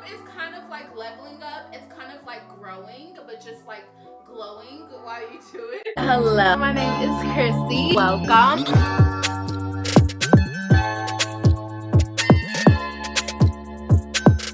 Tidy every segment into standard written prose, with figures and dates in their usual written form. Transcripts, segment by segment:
is kind of like leveling up. It's kind of like growing, but just like glowing while you do it. Hello, my name is Chrissy. Welcome.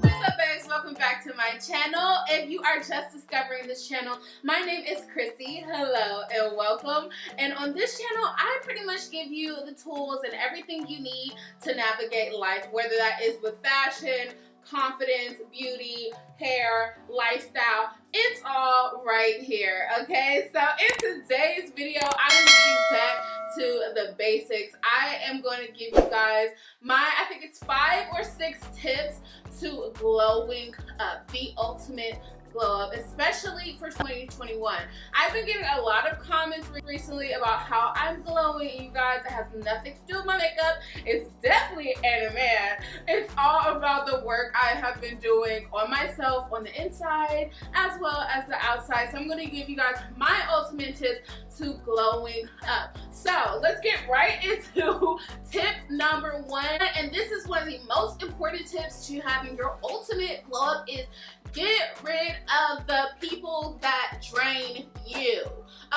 What's up, babes? Welcome back to my channel. If you are just discovering this channel, my name is Chrissy. Hello and welcome. And on this channel, I pretty much give you the tools and everything you need to navigate life, whether that is with fashion, confidence, beauty, hair, lifestyle. It's all right here, okay? So in today's video, I'm getting back to the basics. I am going to give you guys I think it's 5 or 6 tips to glowing up, the ultimate glow up, especially for 2021. I've been getting a lot of comments recently about how I'm glowing, and you guys, it has nothing to do with my makeup. It's definitely and a man. It's all about the work I have been doing on myself on the inside as well as the outside. So I'm going to give you guys my ultimate tips to glowing up. So let's get right into tip number 1, and this is one of the most important tips to having your ultimate glow up is get rid of the people that drain you,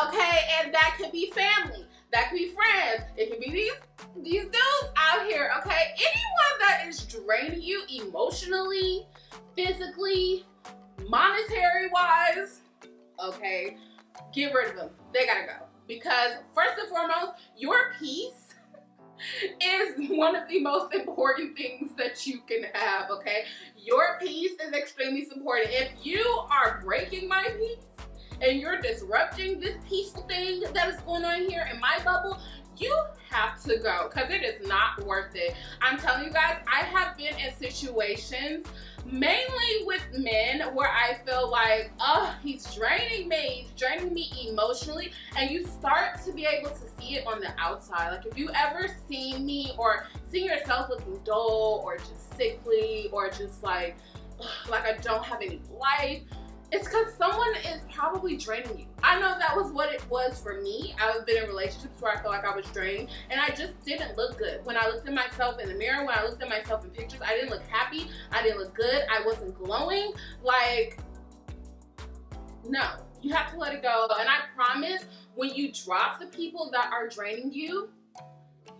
okay? And that could be family, that could be friends, it could be these dudes out here, okay? Anyone that is draining you emotionally, physically, monetary-wise, okay, get rid of them. They gotta go. Because first and foremost, your peace is one of the most important things that you can have, okay? Your peace is extremely important. If you are breaking my peace and you're disrupting this peaceful thing that is going on here in my bubble, you have to go because it is not worth it. I'm telling you guys, I have been in situations mainly with men where I feel like, oh, he's draining me emotionally, and you start to be able to see it on the outside. Like if you ever seen me or seen yourself looking dull or just sickly or just like I don't have any life, it's because someone is probably draining you. I know that was what it was for me. I've been in relationships where I felt like I was drained and I just didn't look good. When I looked at myself in the mirror, when I looked at myself in pictures, I didn't look happy. I didn't look good. I wasn't glowing. Like, no, you have to let it go. And I promise when you drop the people that are draining you,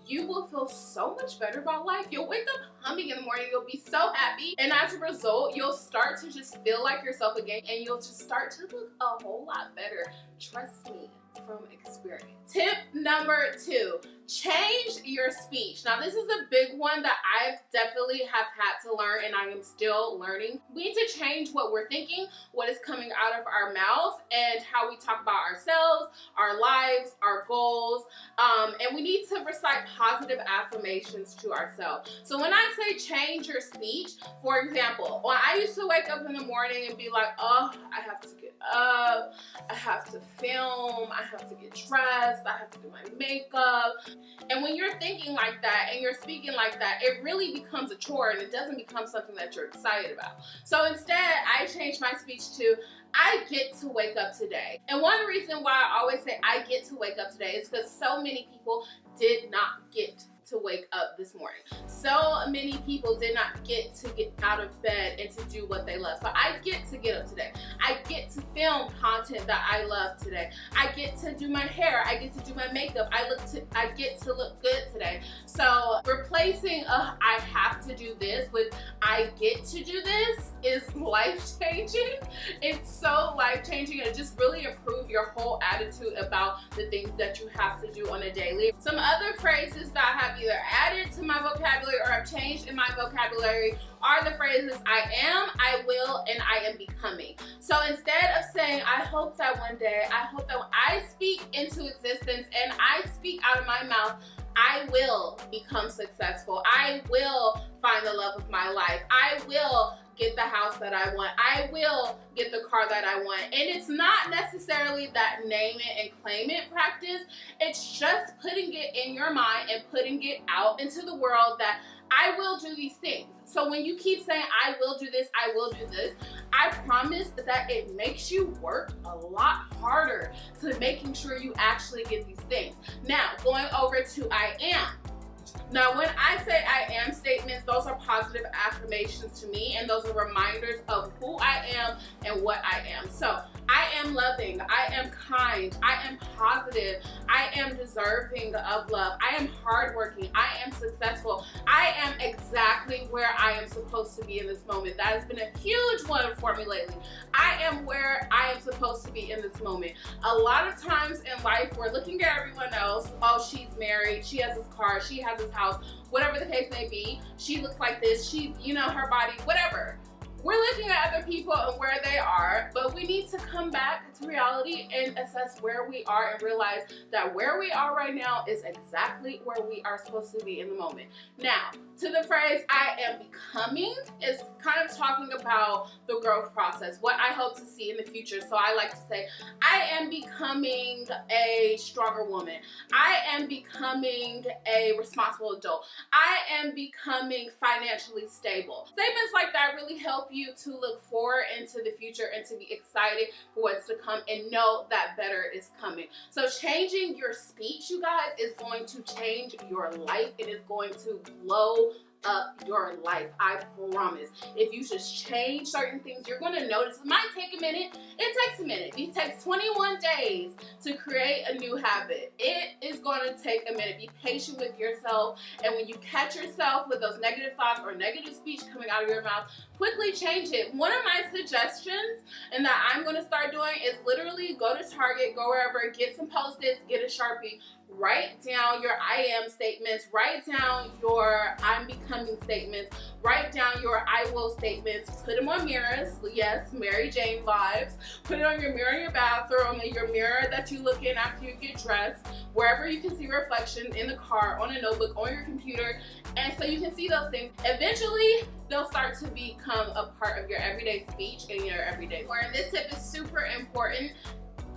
you will feel so much better about life. You'll wake up humming in the morning. You'll be so happy. And as a result, you'll start to just feel like yourself again, and you'll just start to look a whole lot better. Trust me from experience. Tip number 2, change your speech. Now this is a big one that I've definitely have had to learn, and I am still learning. We need to change what we're thinking, what is coming out of our mouth, and how we talk about ourselves, our lives, our goals, and we need to recite positive affirmations to ourselves. So when I say change your speech, for example, when I used to wake up in the morning and be like, oh, I have to get up, I have to film, I have to get dressed, I have to do my makeup. And when you're thinking like that and you're speaking like that, it really becomes a chore and it doesn't become something that you're excited about. So instead, I changed my speech to, I get to wake up today. And one reason why I always say I get to wake up today is because so many people did not get to wake up this morning. So many people did not get to get out of bed and to do what they love. So I get to get up today. I get to film content that I love today. I get to do my hair. I get to do my makeup. I get to look good today. So replacing I have to do this with I get to do this is life-changing. It's so life-changing, and it just really improves your whole attitude about the things that you have to do on a daily. Some other phrases that I have either added to my vocabulary or have changed in my vocabulary are the phrases I am, I will, and I am becoming. So instead of saying, I hope that one day, I hope that when I speak into existence and I speak out of my mouth, I will become successful. I will find the love of my life. I will get the house that I want. I will get the car that I want. And it's not necessarily that name it and claim it practice. It's just putting it in your mind and putting it out into the world that I will do these things. So when you keep saying, I will do this, I will do this, I promise that it makes you work a lot harder to making sure you actually get these things. Now, going over to I am. Now, when I say I am statements, those are positive affirmations to me, and those are reminders of who I am and what I am. So I am loving, I am kind, I am positive, I am deserving of love, I am hardworking, I am successful, I am exactly where I am supposed to be in this moment. That has been a huge one for me lately. I am where I am supposed to be in this moment. A lot of times in life, we're looking at everyone else. Oh, she's married, she has this car, she has this house, whatever the case may be. She looks like this, she, her body, whatever. We're looking at other people and where they are, but we need to come back to reality and assess where we are and realize that where we are right now is exactly where we are supposed to be in the moment. Now, to the phrase, I am becoming, is kind of talking about the growth process, what I hope to see in the future. So I like to say, I am becoming a stronger woman. I am becoming a responsible adult. I am becoming financially stable. Statements like that really help you to look forward into the future and to be excited for what's to come and know that better is coming. So changing your speech, you guys, is going to change your life. It is going to blow up your life. I promise. If you just change certain things, you're going to notice. It might take a minute. It takes a minute. It takes 21 days to create a new habit. It is going to take a minute. Be patient with yourself. And when you catch yourself with those negative thoughts or negative speech coming out of your mouth, quickly change it. One of my suggestions, and that I'm going to start doing, is literally go to Target, go wherever, get some Post-its, get a Sharpie, write down your I am statements, write down your I'm becoming statements, write down your I will statements, put them on mirrors. Yes, Mary Jane vibes. Put it on your mirror in your bathroom, and your mirror that you look in after you get dressed, wherever you can see reflection, in the car, on a notebook, on your computer, and so you can see those things. Eventually, they'll start to become a part of your everyday speech and your everyday work. And this tip is super important.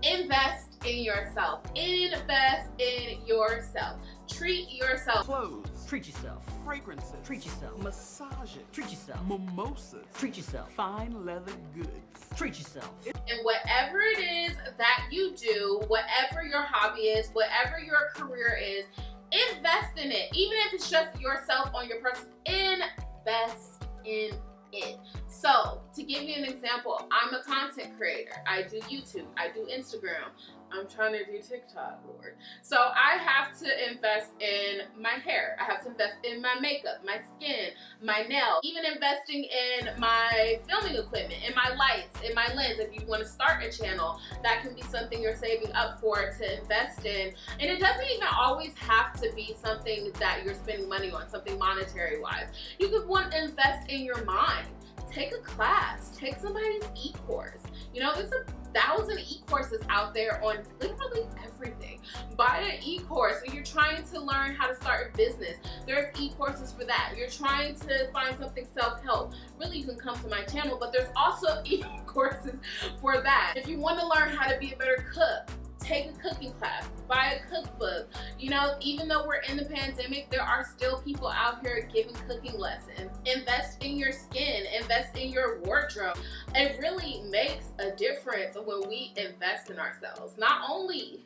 Invest in yourself. Invest in yourself. Treat yourself. Clothes. Treat yourself. Fragrances. Treat yourself. Massages. Treat yourself. Mimosas. Treat yourself. Fine leather goods. Treat yourself. And whatever it is that you do, whatever your hobby is, whatever your career is, invest in it. Even if it's just yourself on your person, invest in it. So, to give you an example, I'm a content creator. I do YouTube, I do Instagram. I'm trying to do TikTok, Lord. So I have to invest in my hair. I have to invest in my makeup, my skin, my nails, even investing in my filming equipment, in my lights, in my lens. If you want to start a channel, that can be something you're saving up for to invest in. And it doesn't even always have to be something that you're spending money on, something monetary wise. You could want to invest in your mind. Take a class, take somebody's e-course. There's 1,000 e-courses out there on literally everything. Buy an e-course. When you're trying to learn how to start a business, there's e-courses for that. You're trying to find something self-help. Really, you can come to my channel, but there's also e-courses for that. If you want to learn how to be a better cook, take a cooking class, buy a cookbook. Even though we're in the pandemic, there are still people out here giving cooking lessons. Invest in your skin, invest in your wardrobe. It really makes a difference when we invest in ourselves. Not only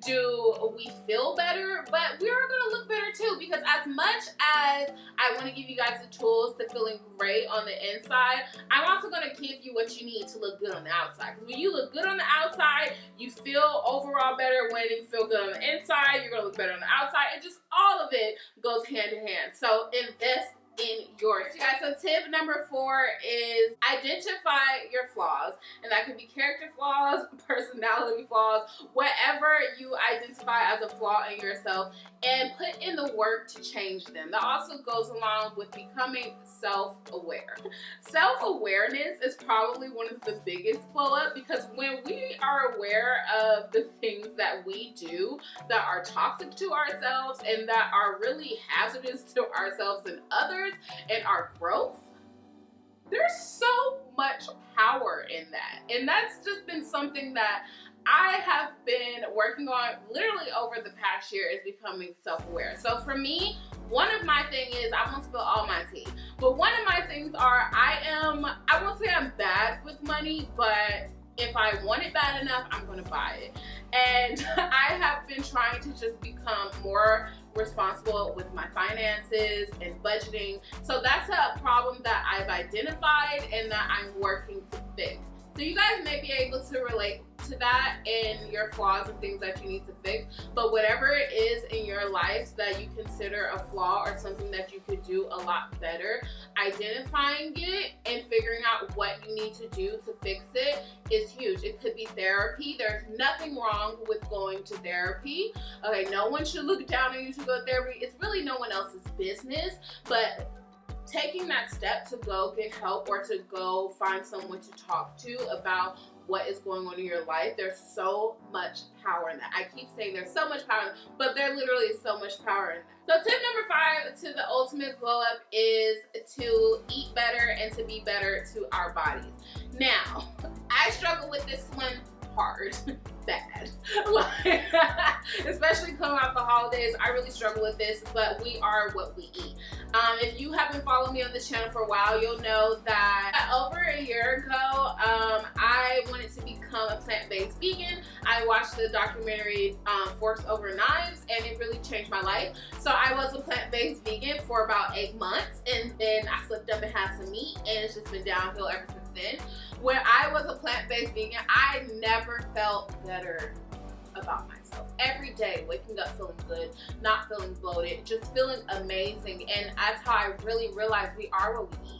do we feel better, but we are going to look better too, because as much as I want to give you guys the tools to feeling great on the inside, I'm also going to give you what you need to look good on the outside. Because when you look good on the outside, you feel overall better. When you feel good on the inside, you're going to look better on the outside. And just all of it goes hand in hand. So invest in yours. You guys, so tip number 4 is identify your flaws. And that could be character flaws, personality flaws, whatever you identify as a flaw in yourself, and put in the work to change them. That also goes along with becoming self-aware. Self-awareness is probably one of the biggest blow up, because when we are aware of the things that we do that are toxic to ourselves and that are really hazardous to ourselves and others and our growth, there's so much power in that. And that's just been something that I have been working on literally over the past year, is becoming self-aware. So for me, one of my things is, I won't spill all my tea, but one of my things are I won't say I'm bad with money, but if I want it bad enough, I'm gonna buy it. And I have been trying to just become more responsible with my finances and budgeting. So that's a problem that I've identified and that I'm working to fix. So you guys may be able to relate to that in your flaws and things that you need to fix, but whatever it is in your life that you consider a flaw or something that you could do a lot better, identifying it and figuring out what you need to do to fix it is huge. It could be therapy. There's nothing wrong with going to therapy. Okay, no one should look down on you to go to therapy. It's really no one else's business, but taking that step to go get help or to go find someone to talk to about what is going on in your life, there's so much power in that. I keep saying there's so much power, but there literally is so much power in that. So tip number 5 to the ultimate glow up is to eat better and to be better to our bodies. Now, I struggle with this one hard, bad. Especially coming out the holidays, I really struggle with this, but we are what we eat. If you haven't followed me on this channel for a while, you'll know that over a year ago, I wanted to become a plant-based vegan. I watched the documentary Forks Over Knives, and it really changed my life. So I was a plant-based vegan for about 8 months, and then I slipped up and had some meat, and it's just been downhill ever since then. When I was a plant-based vegan, I never felt better about myself. Every day, waking up feeling good, not feeling bloated, just feeling amazing. And that's how I really realized we are what we eat.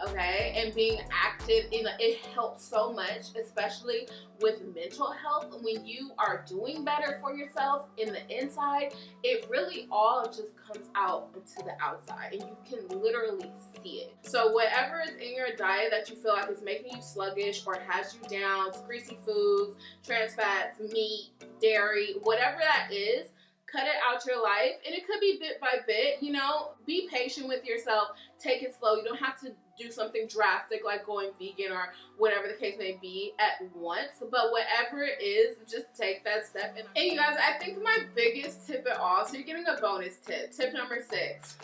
Okay, and being active, it helps so much, especially with mental health. When you are doing better for yourself in the inside, it really all just comes out into the outside, and you can literally see it. So whatever is in your diet that you feel like is making you sluggish or has you down, greasy foods, trans fats, meat, dairy, whatever that is, cut it out your life. And it could be bit by bit, you know, be patient with yourself, take it slow. You don't have to do something drastic like going vegan or whatever the case may be at once, but whatever it is, just take that step. And you guys, I think my biggest tip at all, so you're getting a bonus tip, tip number 6,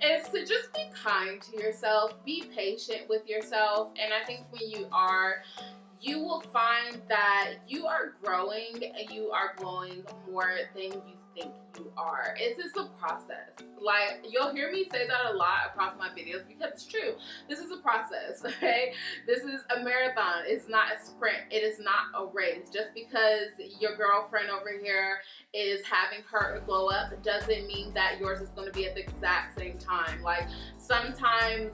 is to just be kind to yourself, be patient with yourself. And I think when you are, you will find that you are growing and you are glowing more than you think you are. It's just a process. Like, you'll hear me say that a lot across my videos because it's true. This is a process, okay? This is a marathon. It's not a sprint. It is not a race. Just because your girlfriend over here is having her glow up doesn't mean that yours is going to be at the exact same time. Like, sometimes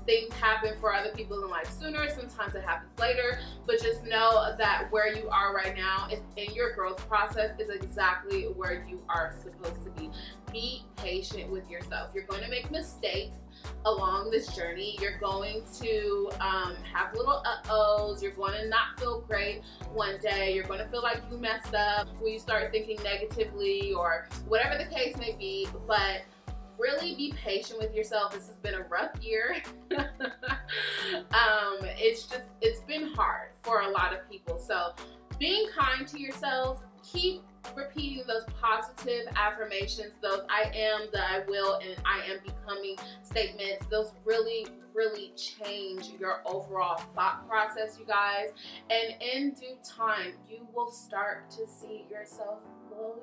things happen for other people in life sooner, sometimes it happens later, but just know that where you are right now is in your growth process is exactly where you are supposed to be. Be patient with yourself. You're going to make mistakes along this journey. You're going to have little uh-ohs. You're going to not feel great one day. You're going to feel like you messed up when you start thinking negatively or whatever the case may be, but really be patient with yourself. This has been a rough year. It's been hard for a lot of people. So being kind to yourself, keep repeating those positive affirmations, those I am, that I will, and I am becoming statements. Those really change your overall thought process, you guys. And in due time, you will start to see yourself glowing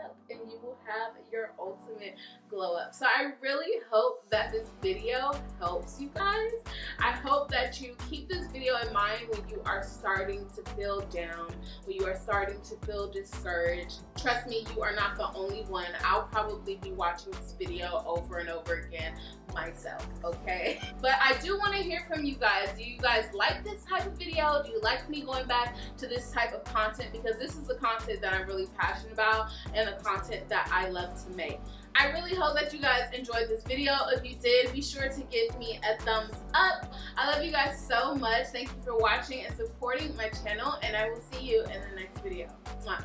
up and you will have your ultimate glow up. So I really hope that this video helps you guys. I hope that you keep this video in mind when you are starting to feel down, when you are starting to feel discouraged. Trust me, you are not the only one. I'll probably be watching this video over and over again myself, okay? But I do want to hear from you guys. Do you guys like this type of video? Do you like me going back to this type of content? Because this is the content that I'm really passionate about and the content that I love to make. I really hope that you guys enjoyed this video. If you did, be sure to give me a thumbs up. I love you guys so much. Thank you for watching and supporting my channel, and I will see you in the next video. Mwah.